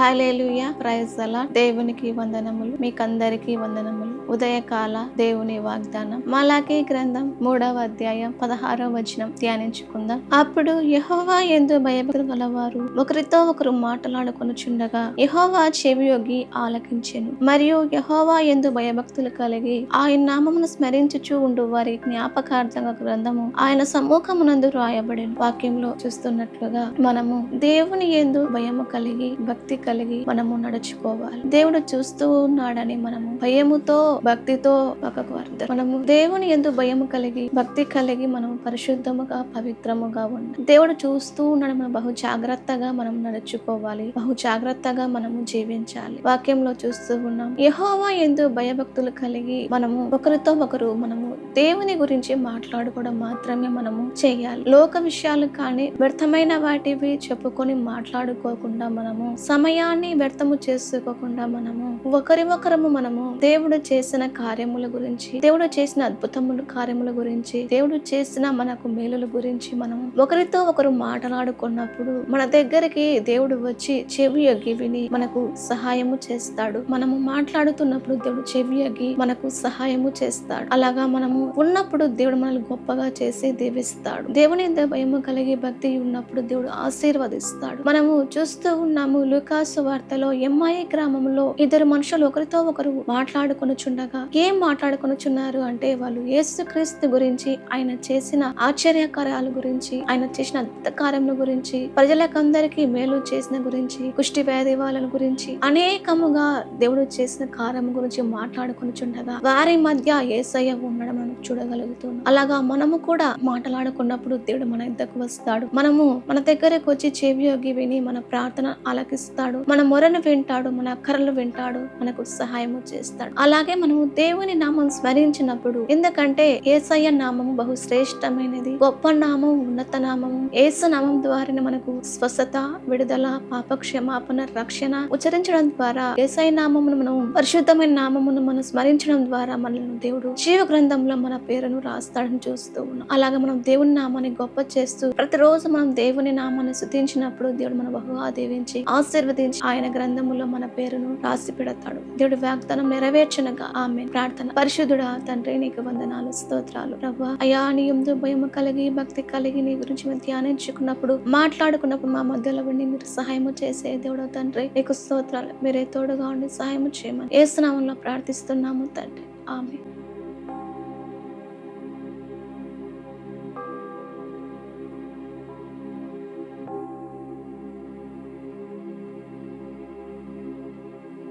Hallelujah, praise the lord. దేవునికి వందనములు, మీకందరికీ వందనములు. ఉదయకాల దేవుని వాగ్దానం మలాకీ గ్రంథం 3వ అధ్యాయం 16వ వచనం ధ్యానించుకుందాం. అప్పుడు యెహోవా యందు భయభక్తులు గలవారు ఒకరితో ఒకరు మాట్లాడుకొనుచుండగా యెహోవా చెవియొగ్గి ఆలకించెను. మరియు యెహోవా యందు భయభక్తులు కలిగి ఆయన నామమును స్మరించుచు ఉండు వారి జ్ఞాపకార్థంగా గ్రంథము ఆయన సమ్ముఖమునందు రాయబడెను. వాక్యంలో చూస్తున్నట్లుగా మనము దేవుని యందు భయము కలిగి భక్తి కలిగి మనము నడుచుకోవాలి. దేవుడు చూస్తూ ఉన్నాడని మనము భయముతో భక్తితో పక్కకు అర్థం. మనము దేవుని యందు భయము కలిగి భక్తి కలిగి మనం పరిశుద్ధముగా పవిత్రముగా ఉండాలి. దేవుడు చూస్తూ ఉన్నాడు. మనం బహు జాగ్రత్తగా మనం నడుచుకోవాలి. బహు జాగ్రత్తగా మనము జీవించాలి. వాక్యంలో చూస్తూ ఉన్నాం, యెహోవా యందు భయభక్తులు కలిగి మనము ఒకరితో ఒకరు మనము దేవుని గురించి మాట్లాడుకోవడం మాత్రమే మనము చేయాలి. లోక విషయాలు కానీ వ్యర్థమైన వాటివి చెప్పుకొని మాట్లాడుకోకుండా మనము సమయాన్ని వ్యర్థము చేసుకోకుండా మనము ఒకరికొకరము మనము దేవుడు చేసిన కార్యముల గురించి, దేవుడు చేసిన అద్భుతముల కార్యముల గురించి, దేవుడు చేసిన మనకు మేలుల గురించి మనము ఒకరితో ఒకరు మాట్లాడుకున్నప్పుడు మన దగ్గరికి దేవుడు వచ్చి చెవి యొగ్గి విని మనకు సహాయము చేస్తాడు. మనము మాట్లాడుతున్నప్పుడు దేవుడు చెవి యొగ్గి మనకు సహాయము చేస్తాడు. అలాగా మనము ఉన్నప్పుడు దేవుడు మనల్ని గొప్పగా చేసి దీవిస్తాడు. దేవుని భయము కలిగి భక్తి ఉన్నప్పుడు దేవుడు ఆశీర్వదిస్తాడు. మనము చూస్తూ ఉన్నాము లూకాసు వార్తలో ఎమ్మాయి గ్రామంలో ఇద్దరు మనుషులు ఒకరితో ఒకరు మాట్లాడుకొనుచుండగా ఏం మాట్లాడుకొనుచున్నారు అంటే వాళ్ళు యేసుక్రీస్తు గురించి, ఆయన చేసిన ఆశ్చర్య కార్యాల గురించి, ఆయన చేసిన అద్భుత కార్యముల గురించి, ప్రజలకందరికీ మేలు చేసిన గురించి, కుష్టి వ్యాధి వాళ్ళ గురించి అనేకముగా దేవుడు చేసిన కార్యం గురించి మాట్లాడుకొనుచుండగా వారి మధ్య యేసయ్య ఉండడం మనం చూడగలుగుతున్నాం. అలాగా మనము కూడా మాట్లాడుకున్నప్పుడు దేవుడు మన ఇద్దరికి వస్తాడు. మనము మన దగ్గరకు వచ్చి చెవియొగ్గి విని మన ప్రార్థన ఆలకిస్తాడు. మన మొరను వింటాడు, మన అక్కరలు వింటాడు, మనకు సహాయము చేస్తాడు. అలాగే మనము దేవుని నామం స్మరించినప్పుడు, ఎందుకంటే యేసయ్య నామము బహు శ్రేష్టమైనది, గొప్ప నామం, ఉన్నత నామము. యేసు నామం ద్వారా మనకు స్వస్థత, విడుదల, పాప క్షమాపణ, రక్షణ ఉచ్చరించడం ద్వారా యేసయ్య నామమును మనం పరిశుద్ధమైన నామమును మనం స్మరించడం ద్వారా మనల్ని దేవుడు జీవ గ్రంథంలో మన పేరును రాస్తాడని చూస్తూ ఉన్నాం. అలాగే మనం దేవుని నామాన్ని గొప్ప చేస్తూ ప్రతిరోజు మనం దేవుని నామాన్ని స్తుతించినప్పుడు దేవుడు మన బహుగా దీవించి ఆశీర్వదించి ఆయన గ్రంథములో మన పేరును రాసి పెడతాడు. దేవుడి వాగ్దానం నెరవేర్చనగా ఆమేన్. ప్రార్థన. పరిశుద్ధుడా తండ్రి, నీకు వందనాలు, స్తోత్రాలు. ప్రభువా, అయా నీ యందు భయము కలిగి భక్తి కలిగి నీ గురించి మేము ధ్యానించుకున్నప్పుడు మాట్లాడుకున్నప్పుడు మా మధ్యలో ఉండి మీరు సహాయము చేసే దేవుడు తండ్రి, నీకు స్తోత్రాలు. మీరే తోడుగా ఉండి సహాయము చేయమని యేసు నామములో ప్రార్థిస్తున్నాము తండ్రి. ఆమేన్.